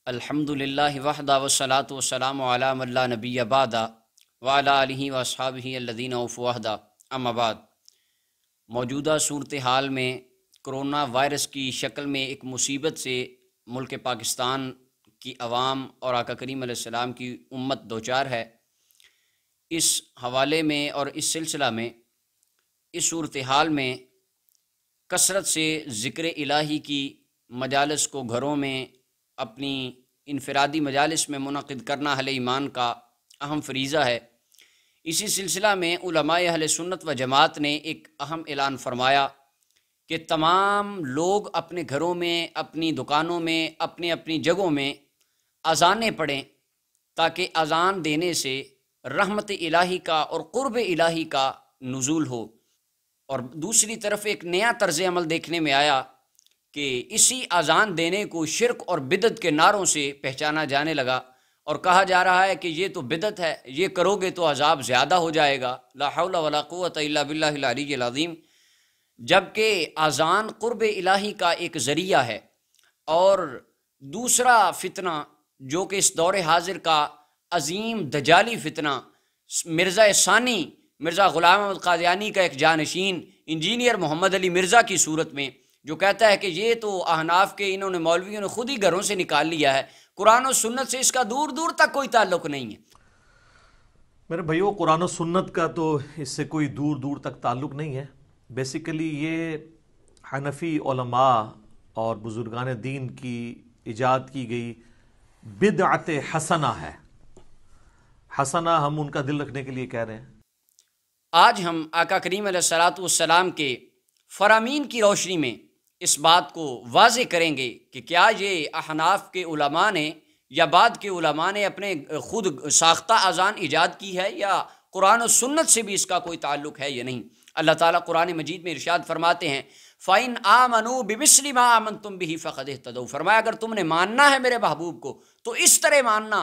الحمدللہ وحدہ والصلاة والسلام علی من لا نبی بعدہ وعلی آلہ واصحابہ الذین اوفوا عہدہ اما بعد۔ موجودہ صورتحال میں کرونا وائرس کی شکل میں ایک مصیبت سے ملک پاکستان کی عوام اور آقا کریم علیہ السلام کی امت دوچار ہے۔ اس حوالے میں اور اس سلسلہ میں اس صورتحال میں کثرت سے ذکر الہی کی مجالس کو گھروں میں اپنی انفرادی مجالس میں منعقد کرنا اہل ایمان کا اہم فریضہ ہے۔ اسی سلسلہ میں علماء اہل سنت و جماعت نے ایک اہم اعلان فرمایا کہ تمام لوگ اپنے گھروں میں، اپنی دکانوں میں، اپنی اپنی جگہوں میں اذانیں پڑھیں تاکہ اذان دینے سے رحمت الہی کا اور قرب الہی کا نزول ہو۔ اور دوسری طرف ایک نیا طرز عمل دیکھنے میں آیا کہ اسی اذان دینے کو شرک اور بدعت کے نعروں سے پہچانا جانے لگا اور کہا جا رہا ہے کہ یہ تو بدعت ہے، یہ کرو گے تو عذاب زیادہ ہو جائے گا، لا حول ولا قوت الا باللہ العلی العظیم۔ جبکہ اذان قرب الہی کا ایک ذریعہ ہے۔ اور دوسرا فتنہ جو کہ اس دور حاضر کا عظیم دجالی فتنہ، مرزا ثانی مرزا غلام احمد قادیانی کا ایک جانشین انجینئر محمد علی مرزا کی صورت میں، جو کہتا ہے کہ یہ تو احناف کے انہوں نے مولویوں نے خود ہی گھروں سے نکال لیا ہے، قرآن و سنت سے اس کا دور دور تک کوئی تعلق نہیں ہے۔ میرے بھائیو، قرآن و سنت کا تو اس سے کوئی دور دور تک تعلق نہیں ہے۔ بیسیکلی یہ حنفی علماء اور بزرگان دین کی ایجاد کی گئی بدعت حسنہ ہے۔ حسنہ ہم ان کا دل رکھنے کے لیے کہہ رہے ہیں۔ آج ہم آقا کریم علیہ الصلاۃ والسلام کے فرامین کی روشنی میں اس بات کو واضح کریں گے کہ کیا یہ احناف کے علماء نے یا بعد کے علماء نے اپنے خود ساختہ اذان ایجاد کی ہے یا قرآن و سنت سے بھی اس کا کوئی تعلق ہے یا نہیں۔ اللہ تعالیٰ قرآن مجید میں ارشاد فرماتے ہیں فَإِنْ آمَنُوا بِمِثْلِ مَا آمَنْتُمْ بِهِ فَقَدِ اهْتَدَوْا، فرمایا اگر تم نے ماننا ہے میرے محبوب کو تو اس طرح ماننا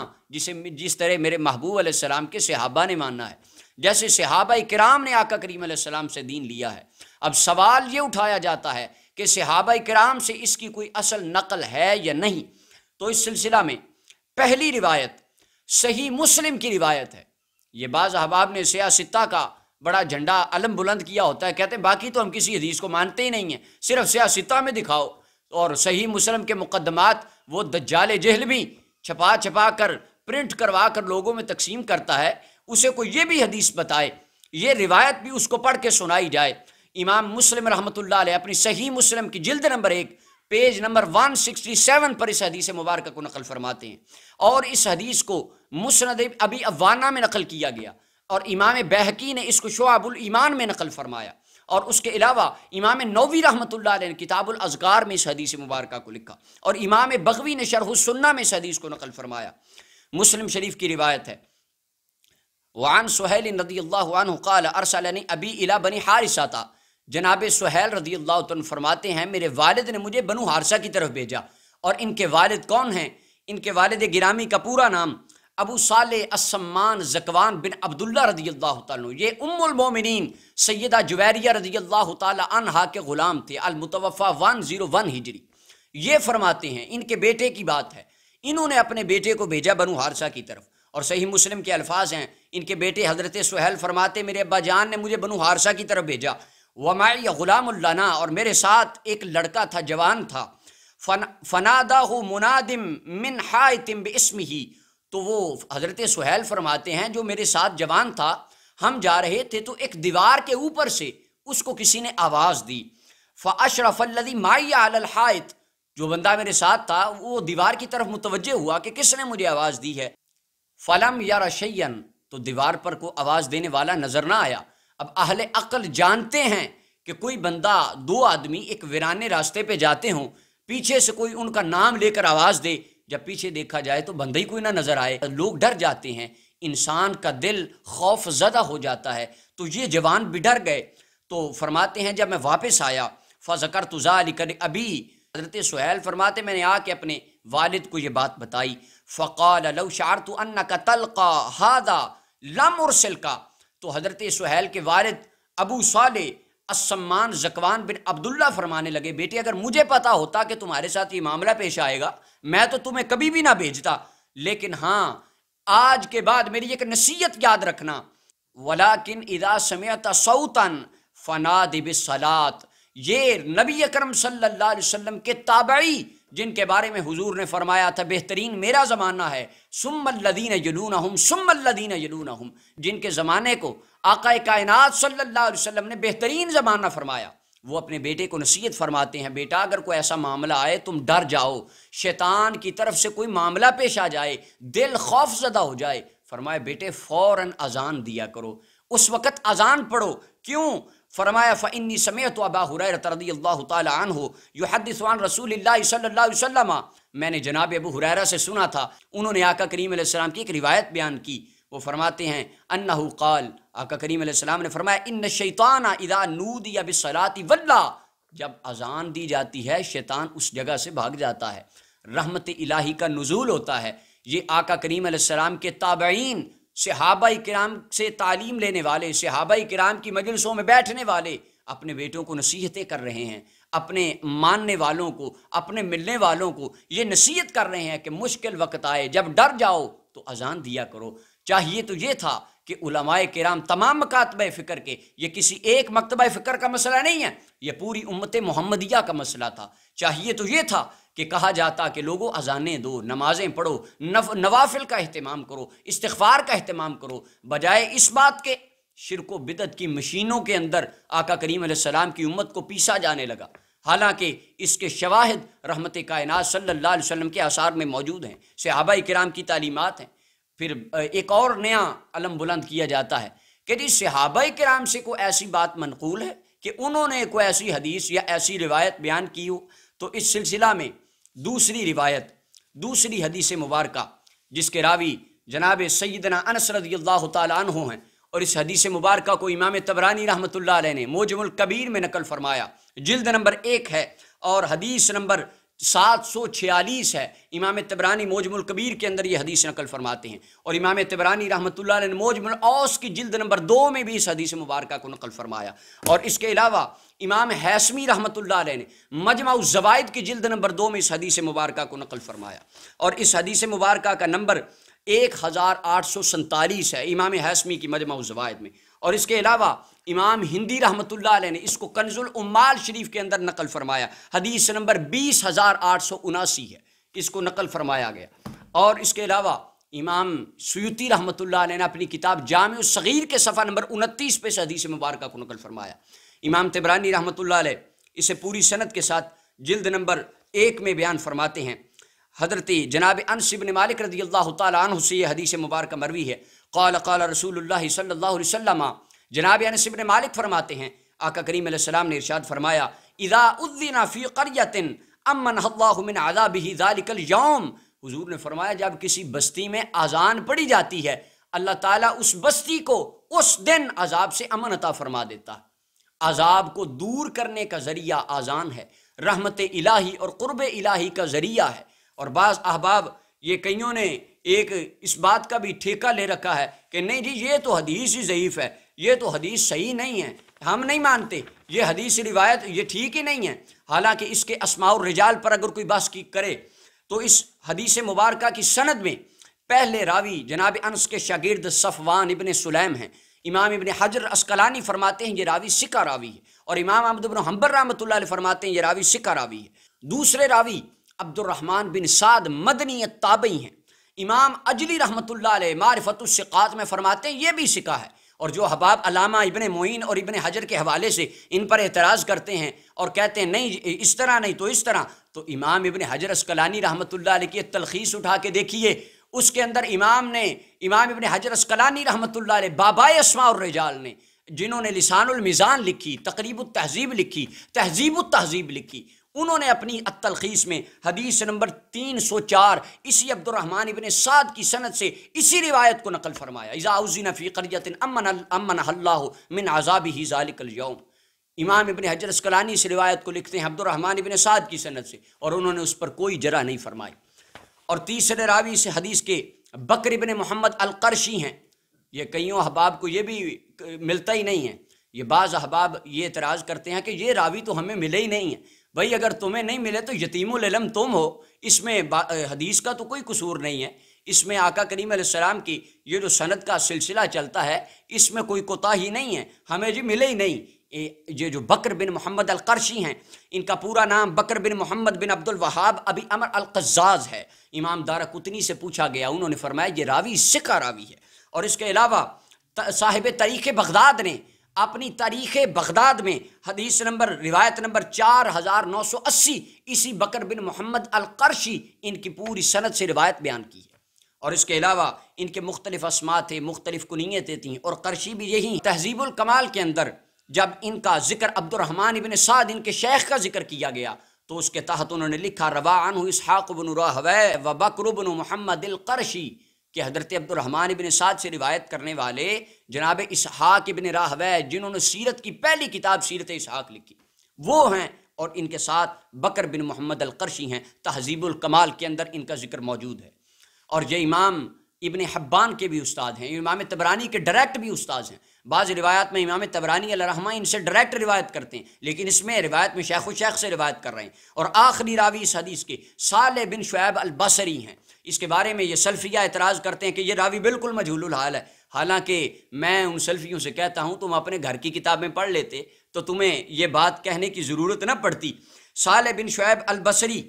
جس طرح میرے محبوب علیہ السلام کے صحابہ نے ماننا ہے، جیسے صحابہ کرام نے آقا کریم علیہ السلام سے دین لیا ہے۔ اب سوال یہ اٹھایا جاتا ہے کہ صحابہ کرام سے اس کی کوئی اصل نقل ہے یا نہیں۔ تو اس سلسلہ میں پہلی روایت صحیح مسلم کی روایت ہے۔ یہ بعض احباب نے سیاہ ستہ کا بڑا جھنڈا علم بلند کیا ہوتا ہے، کہتے ہیں باقی تو ہم کسی حدیث کو مانتے ہی نہیں ہیں، صرف سیاہ ستہ میں دکھاؤ۔ اور صحیح مسلم کے مقدمات وہ دجال جہل بھی چھپا کر پرنٹ کروا کر لوگوں میں تقسیم کرتا ہے، اسے کوئی یہ بھی حدیث بتائے، یہ روایت بھی اس کو پڑھ کے سنائی جائے۔ امام مسلم رحمۃ اللہ علیہ اپنی صحیح مسلم کی جلد نمبر 1 پیج نمبر 167 پر اس حدیث مبارکہ کو نقل فرماتے ہیں، اور اس حدیث کو مسند ابی عوانہ میں نقل کیا گیا، اور امام بیہقی نے اس کو شعب الایمان میں نقل فرمایا، اور اس کے علاوہ امام نووی رحمۃ اللہ علیہ نے کتاب الاذکار میں اس حدیث مبارکہ کو لکھا، اور امام بغوی نے شرح السنہ میں اس حدیث کو نقل فرمایا۔ مسلم شریف کی روایت ہے وعن سہیل رضی اللہ عنہ قال ارسلنی ابی الی بنی حارثہ، جناب سہیل رضی اللہ عنہ فرماتے ہیں میرے والد نے مجھے بنو حارثہ کی طرف بھیجا، اور ان کے والد کون ہیں؟ ان کے والد گرامی کا پورا نام ابو صالح السمان زکوان بن عبداللہ رضی اللہ تعالیٰ عنہ، یہ ام المومنین سیدہ جویریہ رضی اللہ تعالیٰ عنہا کے غلام تھے، المتوفہ 101 ہجری۔ یہ فرماتے ہیں ان کے بیٹے کی بات ہے، انہوں نے اپنے بیٹے کو بھیجا بنو حارثہ کی طرف، اور صحیح مسلم کے الفاظ ہیں ان کے بیٹے حضرت سہیل فرماتے میرے ابا جان نے مجھے بنو حارثہ کی طرف بھیجا، ومعی غلام لنا، اور میرے ساتھ ایک لڑکا تھا، جوان تھا، فناداہ منادم من حائط باسمہ، تو وہ حضرت سہیل فرماتے ہیں جو میرے ساتھ جوان تھا، ہم جا رہے تھے تو ایک دیوار کے اوپر سے اس کو کسی نے آواز دی، فاشرف الذی معی علی الحائط، جو بندہ میرے ساتھ تھا وہ دیوار کی طرف متوجہ ہوا کہ کس نے مجھے آواز دی ہے، فلم یرا شیئا، تو دیوار پر کوئی آواز دینے والا نظر نہ آیا۔ اب اہل عقل جانتے ہیں کہ کوئی بندہ، دو آدمی ایک ویرانے راستے پہ جاتے ہوں، پیچھے سے کوئی ان کا نام لے کر آواز دے، جب پیچھے دیکھا جائے تو بندہ ہی کوئی نہ نظر آئے، لوگ ڈر جاتے ہیں، انسان کا دل خوف زدہ ہو جاتا ہے، تو یہ جوان بھی ڈر گئے۔ تو فرماتے ہیں جب میں واپس آیا فذکرت ذلک لابی، حضرت سہیل فرماتے میں نے آ کے اپنے والد کو یہ بات بتائی، فقال لو شعرت انک تلقى هذا لم ارسلک، تو حضرت سہیل کے والد ابو صالح السمان زکوان بن عبداللہ فرمانے لگے بیٹے اگر مجھے پتا ہوتا کہ تمہارے ساتھ یہ معاملہ پیش آئے گا میں تو تمہیں کبھی بھی نہ بھیجتا، لیکن ہاں آج کے بعد میری ایک نصیحت یاد رکھنا، ولیکن اذا سمعت صوتا فنادی بالصلاۃ، یہ نبی اکرم صلی اللہ علیہ وسلم کے تابعی جن کے بارے میں حضور نے فرمایا تھا بہترین میرا زمانہ ہے، ثم الذین یلونہم ثم الذین یلونہم، جن کے زمانے کو آقا کائنات صلی اللہ علیہ وسلم نے بہترین زمانہ فرمایا، وہ اپنے بیٹے کو نصیحت فرماتے ہیں بیٹا اگر کوئی ایسا معاملہ آئے تم ڈر جاؤ، شیطان کی طرف سے کوئی معاملہ پیش آ جائے، دل خوف زدہ ہو جائے، فرمایا بیٹے فوراً اذان دیا کرو، اس وقت اذان پڑھو، کیوں؟ فرمایا فإنی سمعت ابا ہریرہ رضی اللہ تعالی عنہ یحدث عن رسول اللہ صلی اللہ علیہ وسلم، میں نے جناب ابو ہریرہ سے سنا تھا، انہوں نے آقا کریم علیہ السلام کی ایک روایت بیان کی، وہ فرماتے ہیں انہ قال، آقا کریم علیہ السلام نے فرمایا ان الشیطان اذا نودی بالصلاۃ ولا، جب اذان دی جاتی ہے شیطان اس جگہ سے بھاگ جاتا ہے، رحمت الہی کا نزول ہوتا ہے۔ یہ آقا کریم علیہ السلام کے تابعین، صحابہ کرام سے تعلیم لینے والے، صحابہ کرام کی مجلسوں میں بیٹھنے والے اپنے بیٹوں کو نصیحتیں کر رہے ہیں، اپنے ماننے والوں کو، اپنے ملنے والوں کو یہ نصیحت کر رہے ہیں کہ مشکل وقت آئے جب ڈر جاؤ تو اذان دیا کرو۔ چاہیے تو یہ تھا کہ علماء کرام تمام مکاتبہ فکر کے، یہ کسی ایک مکتبہ فکر کا مسئلہ نہیں ہے، یہ پوری امت محمدیہ کا مسئلہ تھا، چاہیے تو یہ تھا کہ کہا جاتا کہ لوگوں اذانیں دو، نمازیں پڑھو، نوافل کا اہتمام کرو، استغفار کا اہتمام کرو، بجائے اس بات کے شرک و بدعت کی مشینوں کے اندر آقا کریم علیہ السلام کی امت کو پیسا جانے لگا، حالانکہ اس کے شواہد رحمت کائنات صلی اللہ علیہ وسلم کے آثار میں موجود ہیں، صحابہ کرام کی تعلیمات ہیں۔ پھر ایک اور نیا علم بلند کیا جاتا ہے کہ جی صحابہ کرام سے کوئی ایسی بات منقول ہے کہ انہوں نے کوئی ایسی حدیث یا ایسی روایت بیان کی ہو، تو اس سلسلہ میں دوسری روایت، دوسری حدیث مبارکہ جس کے راوی جناب سیدنا انس رضی اللہ تعالی عنہ ہیں، اور اس حدیث مبارکہ کو امام طبرانی رحمۃ اللہ علیہ نے معجم الکبیر میں نقل فرمایا، جلد نمبر 1 ہے اور حدیث نمبر 746 ہے، امام طبرانی معجم الکبیر کے اندر یہ حدیث نقل فرماتے ہیں، اور امام طبرانی رحمۃ اللہ علیہ نے معجم الاوس کی جلد نمبر 2 میں بھی اس حدیث مبارکہ کو نقل فرمایا، اور اس کے علاوہ امام حیثمی رحمۃ اللہ علیہ نے مجمع الزوائد کی جلد نمبر 2 میں اس حدیث مبارکہ کو نقل فرمایا، اور اس حدیث مبارکہ کا نمبر 1847 ہے امام حیثمی کی مجمع الزوائد میں، اور اس کے علاوہ امام ہندی رحمۃ اللہ علیہ نے اس کو کنز العمال شریف کے اندر نقل فرمایا، حدیث نمبر 20879 ہے، اس کو نقل فرمایا گیا، اور اس کے علاوہ امام سیوطی رحمۃ اللہ علیہ نے اپنی کتاب جامع الصغیر کے صفحہ نمبر 29 پہ اس حدیث مبارکہ کو نقل فرمایا، امام طبرانی رحمۃ اللہ علیہ اسے پوری سند کے ساتھ جلد نمبر 1 میں بیان فرماتے ہیں، حضرت جناب انس بن مالک رضی اللہ تعالی عنہ سے یہ حدیث مبارکہ مروی ہے، قال قال رسول اللہ صلی اللہ علیہ وسلم، جناب انس بن مالک فرماتے ہیں آقا کریم علیہ السلام نے ارشاد فرمایا اذا اذن فی قریۃ امنها اللہ من عذابہ ذلک اليوم، حضور نے فرمایا جب کسی بستی میں اذان پڑھی جاتی ہے اللہ تعالیٰ اس بستی کو اس دن عذاب سے امن عطا فرما دیتا ہے، عذاب کو دور کرنے کا ذریعہ اذان ہے، رحمت الہی اور قرب الہی کا ذریعہ ہے، اور بعض احباب یہ کئیوں نے ایک اس بات کا بھی ٹھیکہ لے رکھا ہے کہ نہیں جی یہ تو حدیث ہی ضعیف ہے، یہ تو حدیث صحیح نہیں ہے، ہم نہیں مانتے، یہ حدیث روایت یہ ٹھیک ہی نہیں ہے، حالانکہ اس کے اسماء الرجال پر اگر کوئی بحث کرے تو اس حدیث مبارکہ کی سند میں پہلے راوی جناب انس کے شاگرد صفوان ابن سلیم ہیں، امام ابن حجر اسقلانی فرماتے ہیں یہ راوی ثقہ راوی ہے، اور امام احمد بن حنبل رحمۃ اللہ علیہ فرماتے ہیں یہ راوی ثقہ راوی ہے۔ دوسرے راوی عبد الرحمن بن سعد مدنی التابعی ہیں، امام اجلی رحمۃ اللہ علیہ معرفت الثقات میں فرماتے ہیں یہ بھی ثقہ ہے، اور جو احباب علامہ ابن معین اور ابن حجر کے حوالے سے ان پر اعتراض کرتے ہیں اور کہتے ہیں نہیں اس طرح نہیں تو اس طرح، تو امام ابن حجر اسقلانی رحمۃ اللہ علیہ کی تلخیص اٹھا کے دیکھیے، اس کے اندر امام ابن حجر اسقلانی رحمۃ اللہ علیہ بابائے اسماء الرجال نے جنہوں نے لسان الميزان لکھی، تقریب التہذیب لکھی، تہذیب التہذیب لکھی، انہوں نے اپنی التلخیص میں حدیث نمبر 304 اسی عبد الرحمن ابن سعد کی سند سے اسی روایت کو نقل فرمایا، اذا اذن فی قریۃ امنها اللہ من عذابہ ذلک اليوم۔ امام ابن حجر اسقلانی اس روایت کو لکھتے ہیں عبد الرحمن ابن سعد کی سند سے، اور انہوں نے اس پر کوئی جرح نہیں فرمائی۔ اور تیسرے راوی سے حدیث کے بکر ابن محمد القرشی ہیں، یہ کئیوں احباب کو یہ بھی ملتا ہی نہیں ہے یہ بعض احباب یہ اعتراض کرتے ہیں کہ یہ راوی تو ہمیں ملے ہی نہیں ہے۔ بھائی اگر تمہیں نہیں ملے تو یتیم العلم تم ہو، اس میں حدیث کا تو کوئی قصور نہیں ہے، اس میں آقا کریم علیہ السلام کی یہ جو سند کا سلسلہ چلتا ہے اس میں کوئی کوتاہی نہیں ہے، ہمیں جی ملے ہی نہیں۔ یہ جو بکر بن محمد القرشی ہیں، ان کا پورا نام بکر بن محمد بن عبد الوہاب ابی امر القزاز ہے۔ امام دارقطنی سے پوچھا گیا، انہوں نے فرمایا یہ راوی ثقہ راوی ہے۔ اور اس کے علاوہ صاحب تاریخ بغداد نے اپنی تاریخ بغداد میں حدیث نمبر روایت نمبر 4980 اسی بکر بن محمد القرشی ان کی پوری سند سے روایت بیان کی ہے۔ اور اس کے علاوہ ان کے مختلف اسماء تھے، مختلف کنیتیں تھیں، اور قرشی بھی یہی۔ تہذیب الکمال کے اندر جب ان کا ذکر عبد الرحمن ابن سعد ان کے شیخ کا ذکر کیا گیا تو اس کے تحت انہوں نے لکھا روا عنہ اسحاق بن راہویہ و بکر بن محمد القرشی، کہ حضرت عبد الرحمن ابن سعد سے روایت کرنے والے جناب اسحاق ابن راہویہ جنہوں نے سیرت کی پہلی کتاب سیرت اسحاق لکھی وہ ہیں، اور ان کے ساتھ بکر بن محمد القرشی ہیں۔ تہذیب الکمال کے اندر ان کا ذکر موجود ہے۔ اور یہ امام ابن حبان کے بھی استاد ہیں، امام طبرانی کے ڈائریکٹ بھی استاد ہیں۔ بعض روایات میں امام طبرانی علیہ رحمہ ان سے ڈائریکٹ روایت کرتے ہیں، لیکن اس میں روایت میں شیخ الشیخ سے روایت کر رہے ہیں۔ اور آخری راوی اس حدیث کے صالح بن شعیب البصری ہیں۔ اس کے بارے میں یہ سلفیہ اعتراض کرتے ہیں کہ یہ راوی بالکل مجہول الحال ہے، حالانکہ میں ان سلفیوں سے کہتا ہوں تم اپنے گھر کی کتابیں پڑھ لیتے تو تمہیں یہ بات کہنے کی ضرورت نہ پڑتی۔ صالح بن شعیب البصری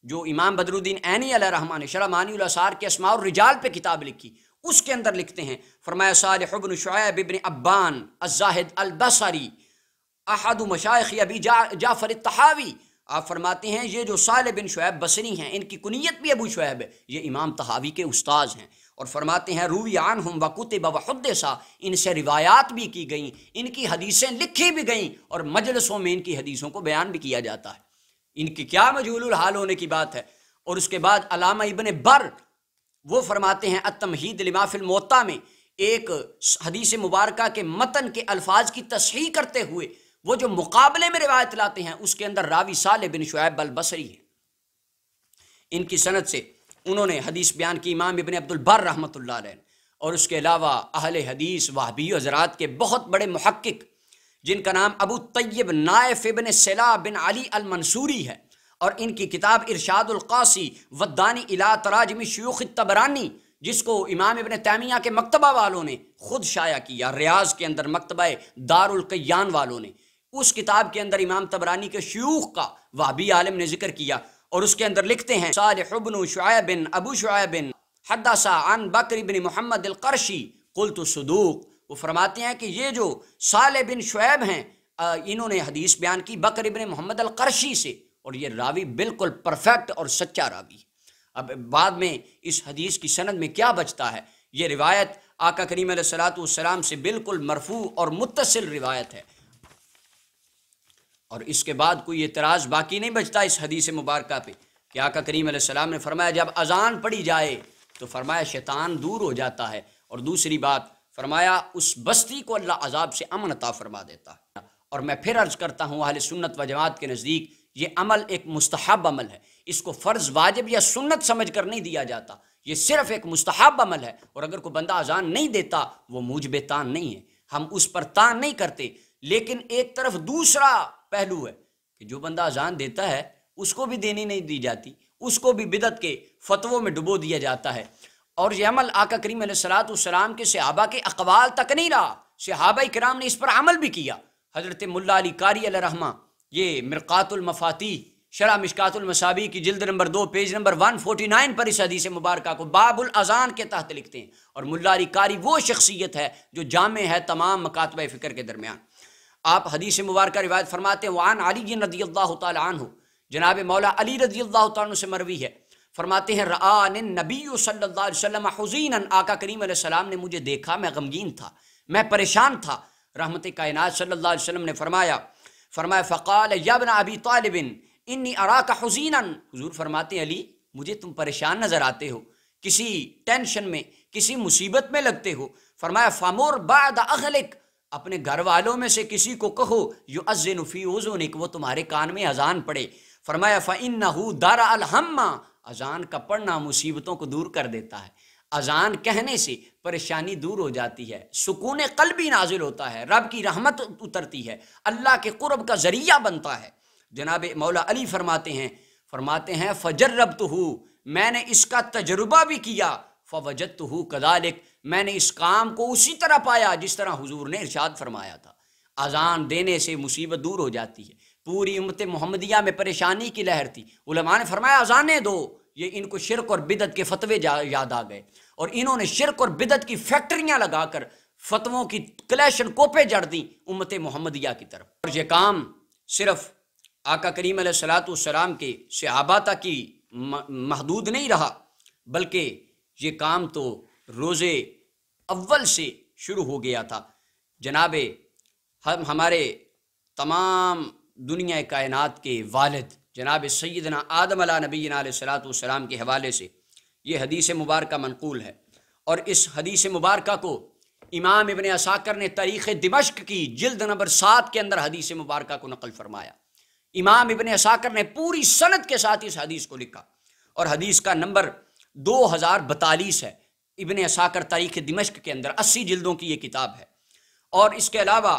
جو امام بدر الدین عینی علیہ رحمہ نے شرح معانی الاثار کے اسماء الرجال پہ کتاب لکھی، اس کے اندر لکھتے ہیں، فرمایا صالح بن شعیب بن ابان الزاہد البصری احد مشائخ ابی جعفر الطحاوی، آپ فرماتے ہیں یہ جو صالح بن شعیب بصری ہیں ان کی کنیت بھی ابو شعیب ہے، یہ امام طحاوی کے استاذ ہیں۔ اور فرماتے ہیں روی عنہم وکتب وحدثا، ان سے روایات بھی کی گئیں، ان کی حدیثیں لکھی بھی گئیں، اور مجلسوں میں ان کی حدیثوں کو بیان بھی کیا جاتا ہے۔ ان کی کیا مجہول الحال ہونے کی بات ہے۔ اور اس کے بعد علامہ ابن بر وہ فرماتے ہیں التمہید لما فی الموطا میں ایک حدیث مبارکہ کے متن کے الفاظ کی تصحیح کرتے ہوئے وہ جو مقابلے میں روایت لاتے ہیں اس کے اندر راوی صالح بن شعیب البصری ہے۔ ان کی سند سے انہوں نے حدیث بیان کی امام ابن عبد البر رحمۃ اللہ علیہ، اور اس کے علاوہ اہل حدیث وہابی حضرات کے بہت بڑے محقق جن کا نام ابو طیب نائف ابن سلا بن علی المنصوری ہے، اور ان کی کتاب ارشاد القاصی ودانی الی تراجم شیوخ الطبرانی جس کو امام ابن تیمیہ کے مکتبہ والوں نے خود شائع کیا، ریاض کے اندر مکتبہ دار القیان والوں نے، اس کتاب کے اندر امام طبرانی کے شیوخ کا وہابی عالم نے ذکر کیا، اور اس کے اندر لکھتے ہیں صالح بن شعیب ابو شعیب حدث عن بکر بن محمد القرشی قلت صدوق، وہ فرماتے ہیں کہ یہ جو صالح بن شعیب ہیں انہوں نے حدیث بیان کی بکر بن محمد القرشی سے، اور یہ راوی بالکل پرفیکٹ اور سچا راوی ہے۔ اب بعد میں اس حدیث کی سند میں کیا بچتا ہے؟ یہ روایت آقا کریم علیہ الصلوۃ والسلام سے بالکل مرفوع اور متصل روایت ہے، اور اس کے بعد کوئی اعتراض باقی نہیں بچتا اس حدیث مبارکہ پہ کہ آقا کریم علیہ السلام نے فرمایا جب اذان پڑھی جائے تو فرمایا شیطان دور ہو جاتا ہے، اور دوسری بات فرمایا اس بستی کو اللہ عذاب سے امن عطا فرما دیتا ہے۔ اور میں پھر عرض کرتا ہوں اہل سنت و جماعت کے نزدیک یہ عمل ایک مستحب عمل ہے، اس کو فرض واجب یا سنت سمجھ کر نہیں دیا جاتا، یہ صرف ایک مستحب عمل ہے، اور اگر کوئی بندہ اذان نہیں دیتا وہ موجب تان نہیں ہے، ہم اس پر تان نہیں کرتے، لیکن ایک طرف دوسرا پہلو ہے کہ جو بندہ اذان دیتا ہے اس کو بھی دینی نہیں دی جاتی، اس کو بھی بدعت کے فتووں میں ڈبو دیا جاتا ہے۔ اور یہ عمل آقا کریم علیہ الصلوۃ والسلام کے صحابہ کے اقوال تک نہیں رہا، صحابہ کرام نے اس پر عمل بھی کیا۔ حضرت ملا علی قاری علیہ رحمہ یہ مرقات المفاتیح شرح مشکات المصابیح کی جلد نمبر 2 پیج نمبر 149 پر اس حدیث مبارکہ کو باب الاذان کے تحت لکھتے ہیں، اور ملا علی قاری وہ شخصیت ہے جو جامع ہے تمام مکاتب فکر کے درمیان۔ آپ حدیث مبارکہ روایت فرماتے ہیں وعن علی رضی اللہ تعالی عنہ، جناب مولا علی رضی اللہ تعالی عنہ سے مروی ہے، فرماتے ہیں رآن النبی صلی اللہ علیہ وسلم حزینا، آقا کریم علیہ السلام نے مجھے دیکھا، میں غمگین تھا، میں پریشان تھا۔ رحمت کائنات صلی اللہ علیہ وسلم نے فرمایا فقال یا ابن ابی طالب انی اراک حزینا، حضور فرماتے ہیں علی مجھے تم پریشان نظر آتے ہو، کسی ٹینشن میں، کسی مصیبت میں لگتے ہو۔ فرمایا فمر بعد اہلک، اپنے گھر والوں میں سے کسی کو کہو یؤذن فی اذنک، وہ تمہارے کان میں اذان پڑھے۔ فرمایا فإنہ درع الہم، اذان کا پڑھنا مصیبتوں کو دور کر دیتا ہے۔ اذان کہنے سے پریشانی دور ہو جاتی ہے، سکون قلبی نازل ہوتا ہے، رب کی رحمت اترتی ہے، اللہ کے قرب کا ذریعہ بنتا ہے۔ جناب مولا علی فرماتے ہیں فجربتہ، میں نے اس کا تجربہ بھی کیا، فوجدتہ کذالک، میں نے اس کام کو اسی طرح پایا جس طرح حضور نے ارشاد فرمایا تھا۔ اذان دینے سے مصیبت دور ہو جاتی ہے۔ پوری امت محمدیہ میں پریشانی کی لہر تھی، علماء نے فرمایا اذانیں دو، یہ ان کو شرک اور بدعت کے فتوے یاد آ گئے، اور انہوں نے شرک اور بدعت کی فیکٹریاں لگا کر فتووں کی کلیشن کوپیں جڑ دیں امت محمدیہ کی طرف۔ اور یہ کام صرف آقا کریم علیہ الصلوۃ والسلام کے صحابہ تک کی محدود نہیں رہا، بلکہ یہ کام تو روز اول سے شروع ہو گیا تھا۔ جناب ہمارے تمام دنیا کائنات کے والد جناب سیدنا آدم علیہ نبینا علیہ الصلوۃ والسلام کے حوالے سے یہ حدیث مبارکہ منقول ہے، اور اس حدیث مبارکہ کو امام ابن عساکر نے تاریخ دمشق کی جلد نمبر 7 کے اندر حدیث مبارکہ کو نقل فرمایا۔ امام ابن عساکر نے پوری سند کے ساتھ اس حدیث کو لکھا، اور حدیث کا نمبر 2042 ہے۔ ابن عساکر تاریخ دمشق کے اندر 80 جلدوں کی یہ کتاب ہے۔ اور اس کے علاوہ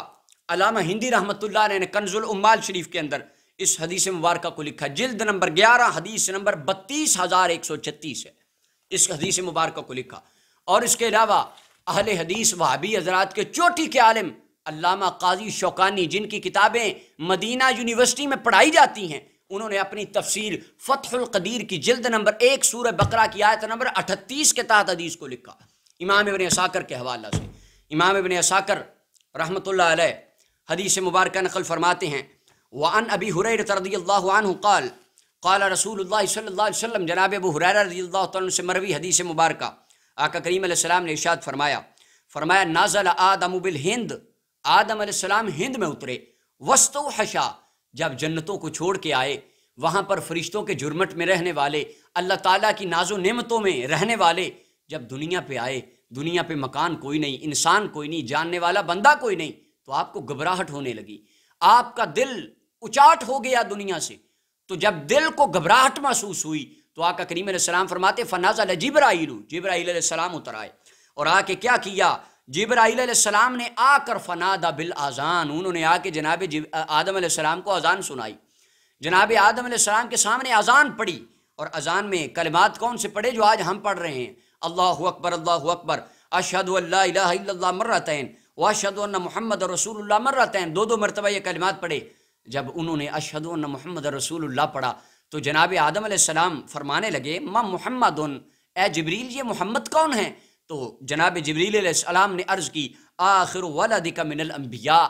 علامہ ہندی رحمۃ اللہ علیہ نے کنز العمال شریف کے اندر اس حدیث مبارکہ کو لکھا، جلد نمبر 11 حدیث نمبر 32136 ہے، اس حدیث مبارکہ کو لکھا۔ اور اس کے علاوہ اہل حدیث وہابی حضرات کے چوٹی کے عالم علامہ قاضی شوکانی، جن کی کتابیں مدینہ یونیورسٹی میں پڑھائی جاتی ہیں، انہوں نے اپنی تفسیر فتح القدیر کی جلد نمبر 1 سورہ بقرہ کی آیت نمبر 38 کے تحت حدیث کو لکھا، امام ابن عساکر کے حوالہ سے۔ امام ابن عساکر رحمۃ اللہ علیہ حدیث مبارکہ نقل فرماتے ہیں، وعن ابی ہریرہ رضی اللہ عنہ قال قال رسول اللہ صلی اللہ علیہ وسلم، جناب ابو ہریرہ رضی اللہ تعالیٰ سے مروی حدیث مبارکہ، آقا کریم علیہ السلام نے ارشاد فرمایا نازل آدم بالہند، آدم علیہ السلام ہند میں اترے، واستوحشا، جب جنتوں کو چھوڑ کے آئے، وہاں پر فرشتوں کے جرمٹ میں رہنے والے، اللہ تعالیٰ کی ناز و نعمتوں میں رہنے والے، جب دنیا پہ آئے، دنیا پہ مکان کوئی نہیں، انسان کوئی نہیں، جاننے والا بندہ کوئی نہیں، تو آپ کو گھبراہٹ ہونے لگی، آپ کا دل اچاٹ ہو گیا دنیا سے۔ تو جب دل کو گھبراہٹ محسوس ہوئی تو آقا کریم علیہ السلام فرماتے فنازل جبرائیل، جبرائیل علیہ السلام اتر آئے، اور آ کے کیا کیا؟ جبرائیل علیہ السلام نے آ کر فنادا بالاذان، انہوں نے آ کے جناب آدم علیہ السلام کو اذان سنائی۔ جناب آدم علیہ السلام کے سامنے اذان پڑھی، اور اذان میں کلمات کون سے پڑھے جو آج ہم پڑھ رہے ہیں؟ اللہ اکبر، اشہد ان لا الہ الا اللہ مرتین واشہد ان محمد رسول اللہ مرتین، دو مرتبہ یہ کلمات پڑھے۔ جب انہوں نے اشہد ان محمد رسول اللہ پڑھا تو جناب آدم علیہ السلام فرمانے لگے ما محمد، اے جبریل یہ محمد کون ہیں؟ تو جناب جبریل علیہ السلام نے عرض کی آخر ولدک من الانبیاء،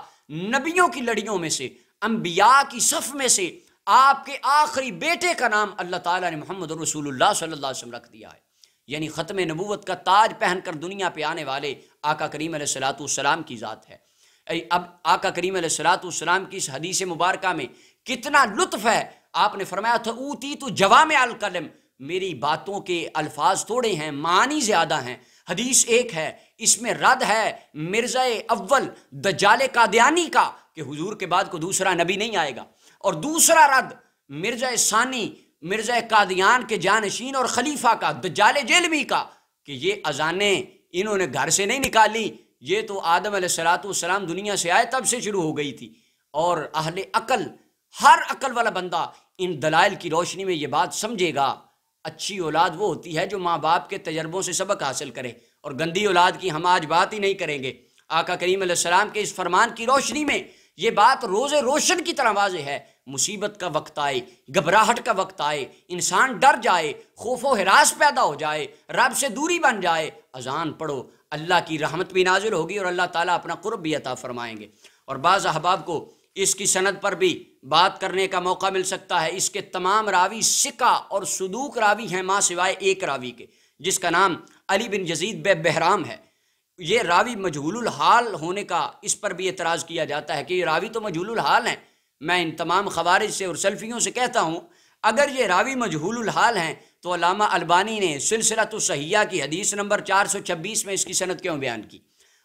نبیوں کی لڑیوں میں سے، انبیاء کی صف میں سے آپ کے آخری بیٹے کا نام اللہ تعالیٰ نے محمد رسول اللہ صلی اللہ علیہ وسلم رکھ دیا ہے۔ یعنی ختم نبوت کا تاج پہن کر دنیا پہ آنے والے آقا کریم علیہ الصلوۃ والسلام کی ذات ہے۔ اب آقا کریم علیہ الصلوۃ والسلام کی اس حدیث مبارکہ میں کتنا لطف ہے۔ آپ نے فرمایا تھا اوتی تو جوامع الکلم، میری باتوں کے الفاظ تھوڑے ہیں، معانی زیادہ ہیں۔ حدیث ایک ہے، اس میں رد ہے مرزا اول دجال قادیانی کا کہ حضور کے بعد کوئی دوسرا نبی نہیں آئے گا، اور دوسرا رد مرزا ثانی مرزا قادیان کے جانشین اور خلیفہ کا دجال جیلمی کا کہ یہ اذانیں انہوں نے گھر سے نہیں نکالی، یہ تو آدم علیہ الصلوۃ والسلام دنیا سے آئے تب سے شروع ہو گئی تھی۔ اور اہل عقل، ہر عقل والا بندہ ان دلائل کی روشنی میں یہ بات سمجھے گا۔ اچھی اولاد وہ ہوتی ہے جو ماں باپ کے تجربوں سے سبق حاصل کرے، اور گندی اولاد کی ہم آج بات ہی نہیں کریں گے۔ آقا کریم علیہ السلام کے اس فرمان کی روشنی میں یہ بات روز روشن کی طرح واضح ہے۔ مصیبت کا وقت آئے، گھبراہٹ کا وقت آئے، انسان ڈر جائے، خوف و ہراس پیدا ہو جائے، رب سے دوری بن جائے، اذان پڑھو، اللہ کی رحمت بھی نازل ہوگی اور اللہ تعالیٰ اپنا قرب بھی عطا فرمائیں گے۔ اور بعض احباب کو اس کی سند پر بھی بات کرنے کا موقع مل سکتا ہے۔ اس کے تمام راوی ثقہ اور صدوق راوی ہیں ماں سوائے ایک راوی کے، جس کا نام علی بن یزید بہرام ہے۔ یہ راوی مجہول الحال ہونے کا اس پر بھی اعتراض کیا جاتا ہے کہ یہ راوی تو مجہول الحال ہیں۔ میں ان تمام خوارج سے اور سلفیوں سے کہتا ہوں، اگر یہ راوی مجہول الحال ہیں تو علامہ البانی نے سلسلۃ الصحیحہ کی حدیث نمبر 426 میں اس کی سند کیوں بیان کی؟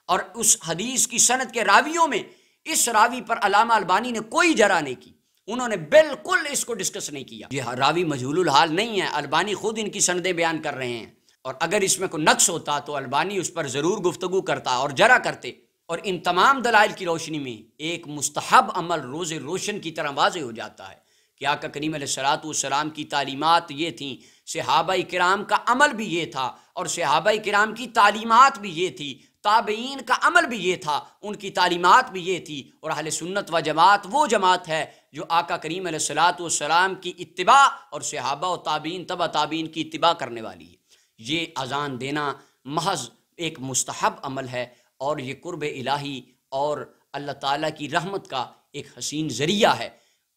اور اس حدیث کی سند کے راویوں میں اس راوی پر علامہ البانی نے کوئی جرح نہیں کی، انہوں نے بالکل اس کو ڈسکس نہیں کیا۔ یہ راوی مجہول الحال نہیں ہے، البانی خود ان کی سندیں بیان کر رہے ہیں۔ اور اگر اس میں کوئی نقص ہوتا تو البانی اس پر ضرور گفتگو کرتا اور جرا کرتے، اور ان تمام دلائل کی روشنی میں ایک مستحب عمل روز روشن کی طرح واضح ہو جاتا ہے کہ آقا کریم علیہ الصلوۃ والسلام کی تعلیمات یہ تھیں، صحابہ کرام کا عمل بھی یہ تھا، اور صحابہ کرام کی تعلیمات بھی یہ تھی، تابعین کا عمل بھی یہ تھا، ان کی تعلیمات بھی یہ تھی، اور اہل سنت و جماعت وہ جماعت ہے جو آقا کریم علیہ الصلوۃ والسلام کی اتباع اور صحابہ و تابعین تبع تابعین کی اتباع کرنے والی ہے۔ یہ اذان دینا محض ایک مستحب عمل ہے، اور یہ قرب الہی اور اللہ تعالیٰ کی رحمت کا ایک حسین ذریعہ ہے،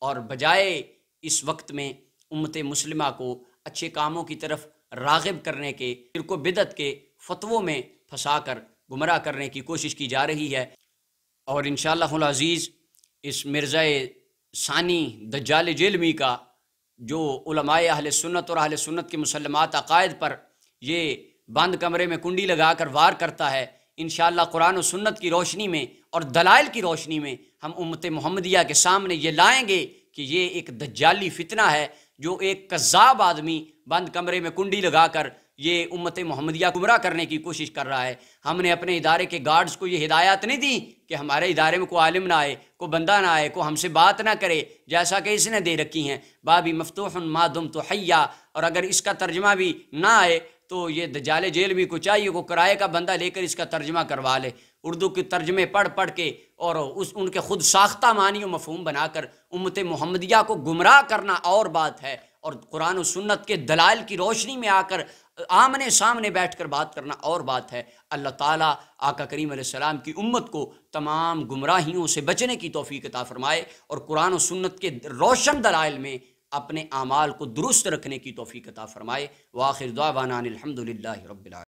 اور بجائے اس وقت میں امت مسلمہ کو اچھے کاموں کی طرف راغب کرنے کے، شرک و بدعت کے فتووں میں پھنسا کر گمراہ کرنے کی کوشش کی جا رہی ہے۔ اور انشاءاللہ العزیز اس مرزا ثانی دجال جیلمی کا جو علماء اہل سنت اور اہل سنت کے مسلمات عقائد پر یہ بند کمرے میں کنڈی لگا کر وار کرتا ہے، انشاءاللہ قرآن و سنت کی روشنی میں اور دلائل کی روشنی میں ہم امت محمدیہ کے سامنے یہ لائیں گے کہ یہ ایک دجالی فتنہ ہے، جو ایک کذاب آدمی بند کمرے میں کنڈی لگا کر یہ امت محمدیہ گمراہ کرنے کی کوشش کر رہا ہے۔ ہم نے اپنے ادارے کے گارڈز کو یہ ہدایات نہیں دی کہ ہمارے ادارے میں کوئی عالم نہ آئے، کوئی بندہ نہ آئے، کوئی ہم سے بات نہ کرے، جیسا کہ اس نے دے رکھی ہیں بابی مفتوح ما دمت حیا، اور اگر اس کا ترجمہ بھی نہ آئے تو یہ دجال جیل بھی کو چاہیے کو کرائے کا بندہ لے کر اس کا ترجمہ کروا لے، اردو کے ترجمے پڑھ پڑھ کے اور ان کے خود ساختہ معنی و مفہوم بنا کر امت محمدیہ کو گمراہ کرنا اور بات ہے، اور قرآن و سنت کے دلائل کی روشنی میں آ کر آمنے سامنے بیٹھ کر بات کرنا اور بات ہے۔ اللہ تعالیٰ آقا کریم علیہ السلام کی امت کو تمام گمراہیوں سے بچنے کی توفیق عطا فرمائے، اور قرآن و سنت کے روشن دلائل میں اپنے اعمال کو درست رکھنے کی توفیق عطا فرمائے۔ وآخر دعوانا الحمدللہ رب العالمین۔